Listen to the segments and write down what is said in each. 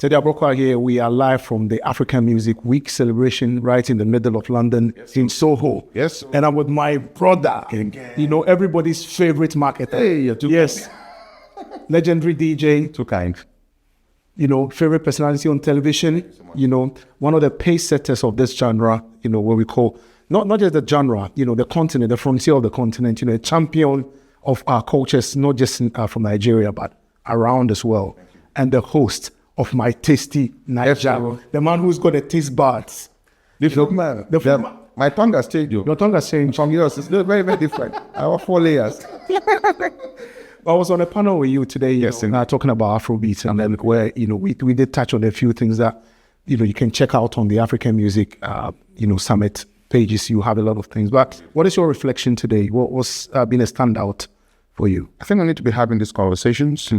Today, Abrokwa here. We are live from the African Music Week celebration right in the middle of London, in Soho. Yes. And I'm with my brother, you know, everybody's favorite marketer. Hey, you're too yes. Legendary DJ. Too kind. You know, favorite personality on television. You know, one of the pace setters of this genre, you know, what we call, not just the genre, you know, the continent, the frontier of the continent, you know, a champion of our cultures, not just from Nigeria, but around as well. And the host of MyTastyNaija, the man who's got the taste buds. My tongue has changed. Your tongue has changed. From yours, it's very, very different. I have 4 layers. I was on a panel with you today, yes, talking about Afrobeat, and then where, you know, we did touch on a few things that, you know, you can check out on the African Music, you know, Summit pages. You have a lot of things. But what is your reflection today? What was been a standout for you? I think I need to be having these conversations.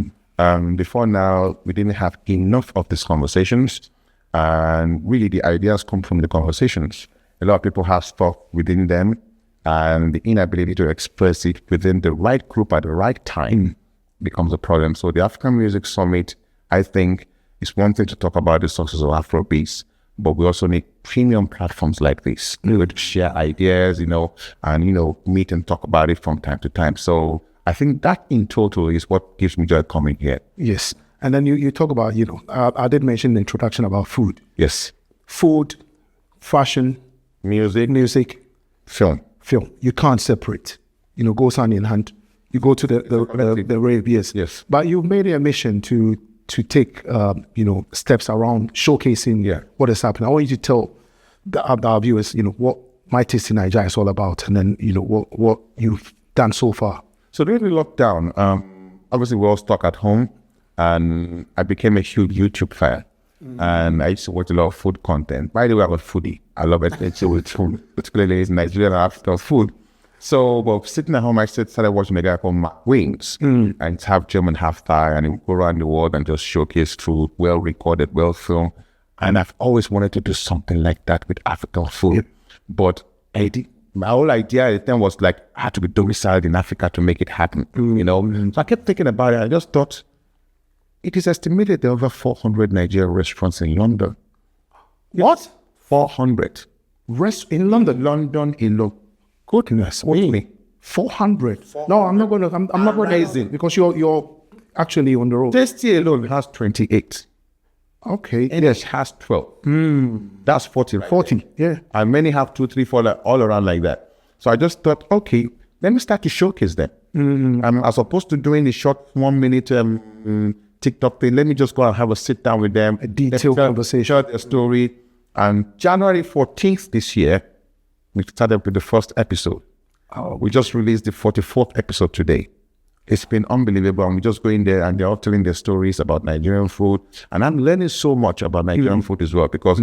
Before now, we didn't have enough of these conversations, and really the ideas come from the conversations. A lot of people have stuff within them, and the inability to express it within the right group at the right time becomes a problem. So the African Music Summit, I think, is one thing to talk about the success of Afrobeats, but we also need premium platforms like this to share ideas, you know, and, you know, meet and talk about it from time to time. So I think that in total is what gives me joy coming here. Yes. And then you talk about, you know, I did mention in the introduction about food. Yes. Food, fashion, music, film. You can't separate. You know, goes hand in hand. You go to the rave, yes. But you've made it a mission to take, you know, steps around showcasing what is happening. I want you to tell our viewers, you know, what MyTastyNaija is all about, and then, you know, what you've done so far. So during the lockdown, obviously we're all stuck at home, and I became a huge YouTube fan. And I used to watch a lot of food content. By the way, I'm a foodie. I love it with food, particularly Nigerian and African food. So, well, sitting at home, I started watching a guy called Mark Wings, and it's half German, half Thai, and he would go around the world and just showcase food, well recorded, well filmed. And I've always wanted to do something like that with African food. But my whole idea at the time was like, I had to be domiciled in Africa to make it happen, you know? So I kept thinking about it. I just thought, it is estimated there are over 400 Nigerian restaurants in London. What? 400. In London? London alone. Goodness me. 400. No, I'm not going to, because you're actually on the road. Tasty alone has 28. Okay. It has 12. That's 40. 40, yeah. And many have 2, 3, 4, all around like that. So I just thought, okay, let me start to showcase them. As opposed to doing the short 1 minute TikTok thing, let me just go and have a sit down with them. A detailed conversation. Share their story. And January 14th this year, we started with the first episode. We just released the 44th episode today. It's been unbelievable. And we just go in there and they're all telling their stories about Nigerian food. And I'm learning so much about Nigerian food as well, because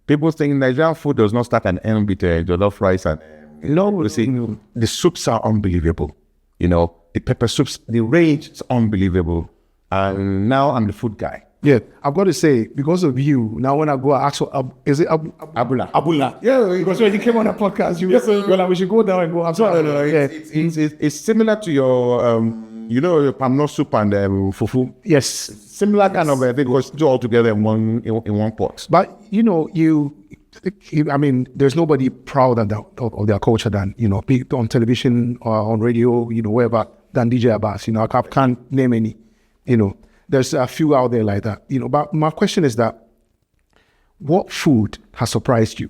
people think Nigerian food does not start and end with jollof rice. And the soups are unbelievable. You know, the pepper soups, the range is unbelievable. And now I'm the food guy. Yeah, I've got to say, because of you, now when I go, I ask, is it Abula? Abula. Yeah, because when you came on a podcast, you're like, we should go down and go. It's similar to your, you know, your palm soup and fufu. Yes. Similar kind of thing, because it's all together in one pot. But, you know, I mean, there's nobody proud of their culture than, you know, on television or on radio, you know, wherever, than DJ Abass. You know, I can't name any, you know. There's a few out there like that, you know. But my question is that, what food has surprised you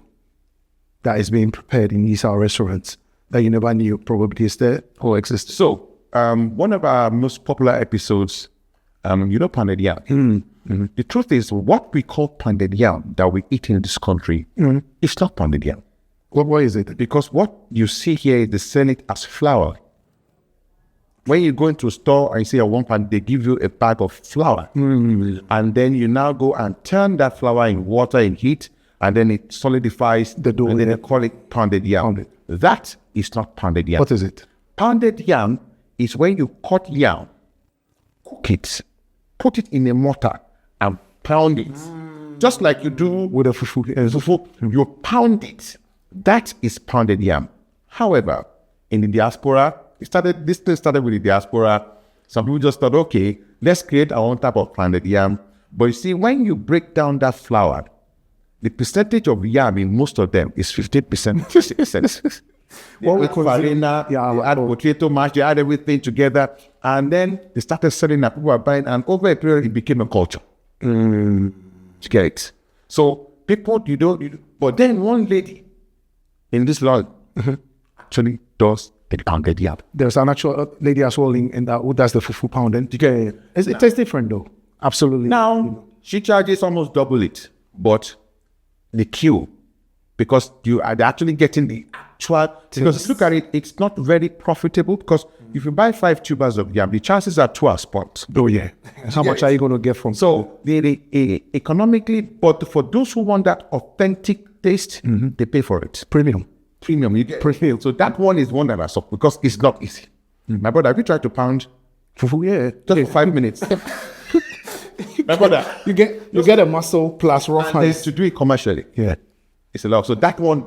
that is being prepared in these our restaurants that you never knew probably is there or exists? So, one of our most popular episodes, you know, pounded yam. The truth is, what we call pounded yam that we eat in this country, it's not pounded yam. What is it? Because what you see here is they sell it as flour. When you go into a store and you see a 1 pound, they give you a bag of flour. And then you now go and turn that flour in water in heat, and then it solidifies the dough. And then they call it pounded yam. That is not pounded yam. What is it? Pounded yam is when you cut yam, cook it, put it in a mortar, and pound it. Just like you do with a fufu. You pound it. That is pounded yam. However, in the diaspora, this thing started with the diaspora. Some people just thought, okay, let's create our own type of pounded yam. But you see, when you break down that flour, the percentage of yam in most of them is 15%. 50%. What we call farina, they add potato mash, they add everything together, and then they started selling that. People were buying, and over a period, it became a culture. You get it? So people, but then one lady in this lot actually does the pounded yam. There's an actual lady as well in that who does the fufu pounding. You get it? It tastes different though. Absolutely. Now, she charges almost double it, but the queue, because you are actually getting the actual, because look at it, it's not very profitable, because if you buy 5 tubers of yam, the chances are 2 are spoiled. Oh yeah. How much are you going to get from? So economically, but for those who want that authentic taste, they pay for it. Premium. You get premium. So that one is one that I saw, because it's not easy. My brother, have you tried to pound Fufu, yeah. just for 5 minutes? My brother, You get a muscle plus rough and hands. to do it commercially. Yeah. It's a lot. So that one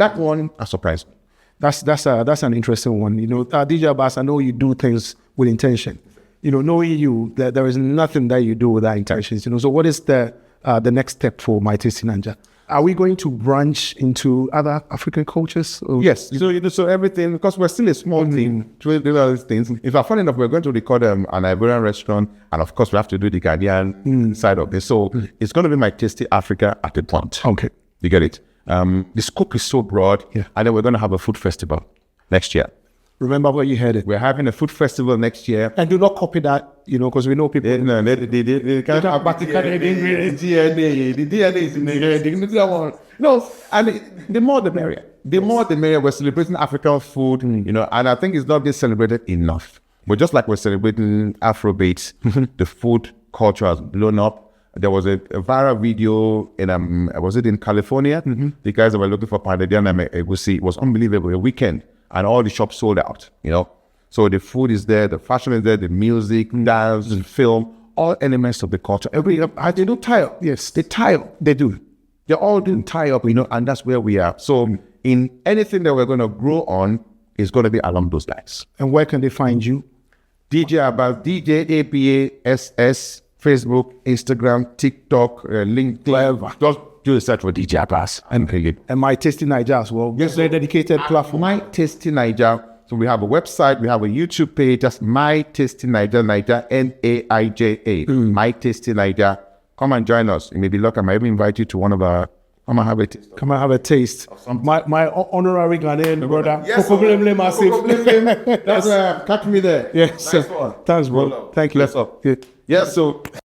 has surprised me. That's an interesting one. DJ Abass, I know you do things with intention. Knowing you, that there is nothing that you do without intentions. So what is the next step for MyTastyNaija? Are we going to branch into other African cultures? Yes. So everything, because we're still a small team, to do all these things. If I'm funny enough, we're going to record an Nigerian restaurant, and of course we have to do the Ghanaian side of this. So it's going to be My Tasty Africa at a point. Okay. You get it? The scope is so broad, and then we're going to have a food festival next year. Remember where you heard it. We're having a food festival next year. And do not copy that, because we know people. They can't have back the DNA. The DNA is in the No, and the more the merrier. The more the merrier. We're celebrating African food, and I think it's not being celebrated enough. But just like we're celebrating Afro-beats, the food culture has blown up. There was a viral video was it in California? The guys that were looking for pounded yam, it was unbelievable. A weekend. And all the shops sold out, So the food is there, the fashion is there, the music, dance, the film, all elements of the culture. They do tie up. Yes, they tie up. They do. They all do tie up, and that's where we are. So in anything that we're going to grow on, is going to be along those lines. And where can they find you? DJ Abass, DJ Abass, Facebook, Instagram, TikTok, LinkedIn. Just do a search for DJ Abass. And MyTastyNaija as well. Yes, very dedicated platform. MyTastyNaija. So we have a website, we have a YouTube page. That's MyTastyNaija, Naija, Naija. MyTastyNaija. Come and join us. You may be lucky. I might even invite you to one of our. Come and have a taste. Come and have a taste. My honorary Ghanaian brother. Yes, massive. That's catch me there. Yes. Nice one. Thanks, bro. Thank you. Bless up. Yes, so